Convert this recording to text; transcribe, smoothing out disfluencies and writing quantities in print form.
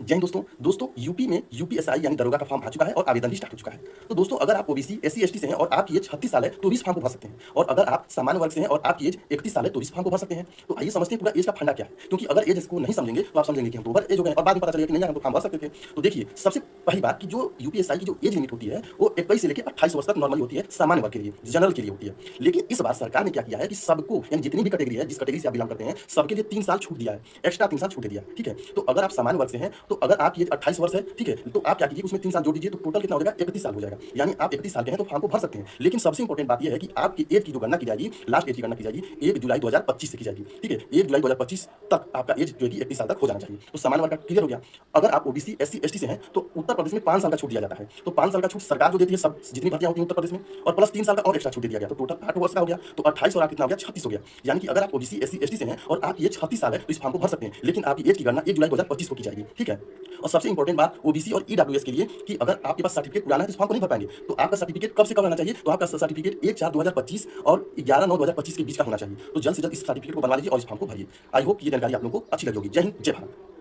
जय हिंद दोस्तों यूपी में यूपीएसआई यानी दरोगा का फॉर्म आ चुका है और आवेदन भी स्टार्ट हो चुका है। तो दोस्तों अगर आप ओबीसी एससी एसटी से हैं और आपकी एज 36 साल है तो इस फॉर्म को भर सकते हैं, और अगर आप सामान्य वर्ग से हैं और आपकी एज 31 साल है तो इस फॉर्म को भर सकते हैं। तो आइए समझते हैं पूरा एज का फंडा क्या है, क्योंकि अगर एज को नहीं समझेंगे तो आप समझेंगे कि हम तो ओवर एज हो गए और बाद में पता चलेगा कि नहीं हम तो फॉर्म भर सकते थे। तो देखिए, सबसे पहली बात कि जो यूपीएसआई की जो एज लिमिट होती है वो 21 से लेकर 28 वर्ष तक नॉर्मली होती है, सामान्य वर्ग के लिए, जनरल के लिए होती है। लेकिन इस बार सरकार ने क्या किया है कि सबको, यानी जितनी भी कैटेगरी है, जिस कैटेगरी से आप बिलोंग करते हैं, सबके लिए 3 साल छूट दिया है, एक्स्ट्रा 3 साल छूट दे दिया है। ठीक है, तो अगर आप सामान्य वर्ग से हैं तो अगर आपकी एज 28 वर्ष है, ठीक है, तो आप क्या कीजिए उसमें 3 साल जोड़ दीजिए तो टोटल कितना हो जाएगा, 31 साल हो जाएगा। यानी आप 31 साल के हैं तो फॉर्म को भर सकते हैं। लेकिन सबसे इंपॉर्टेंट बात यह है कि आपकी एज की जो गणना की जाएगी, लास्ट एज की गणना की जाएगी 1 जुलाई 2025 से की जाएगी। ठीक है, 1 जुलाई 2025 तक आपका एज जो है कि 31 साल तक हो जाना चाहिए। तो सामान्य वर्ग का क्लियर हो गया। अगर आप ओबीसी एससी एसटी से हैं तो उत्तर प्रदेश में 5 साल का छूट दिया जाता है। तो 5 साल का छूट सरकार जो देती है सब जितनी भर्तियां होती हैं उत्तर प्रदेश में, और प्लस 3 साल का और एक्स्ट्रा छूट दे दिया गया, तो टोटल 8 वर्ष का हो गया। तो 28 और 8 कितना हो गया, 36 हो गया। यानी कि अगर आप ओबीसी एससी एसटी से हैं और आपकी एज 36 साल है तो इस फॉर्म को भर सकते हैं। लेकिन आपकी एज की गणना 1 जुलाई 2025 को की जाएगी। ठीक है, और सबसे इंपॉर्टेंट बात ओबीसी और ईडब्ल्यूएस के लिए कि अगर आपके पास सर्टिफिकेट पुराना है तो इस फॉर्म को नहीं भर पाएंगे। तो आपका सर्टिफिकेट कब से कब रहना चाहिए, तो आपका सर्टिफिकेट 1/4/2025 और 11/9/2025 के बीच का होना चाहिए। तो जल्द से जल्द इस सर्टिफिकेट को बनवा लीजिए और इस फॉर्म को भरिए। आई होप ये जानकारी आप लोगों को अच्छी लगी होगी। जय हिंद, जय भारत।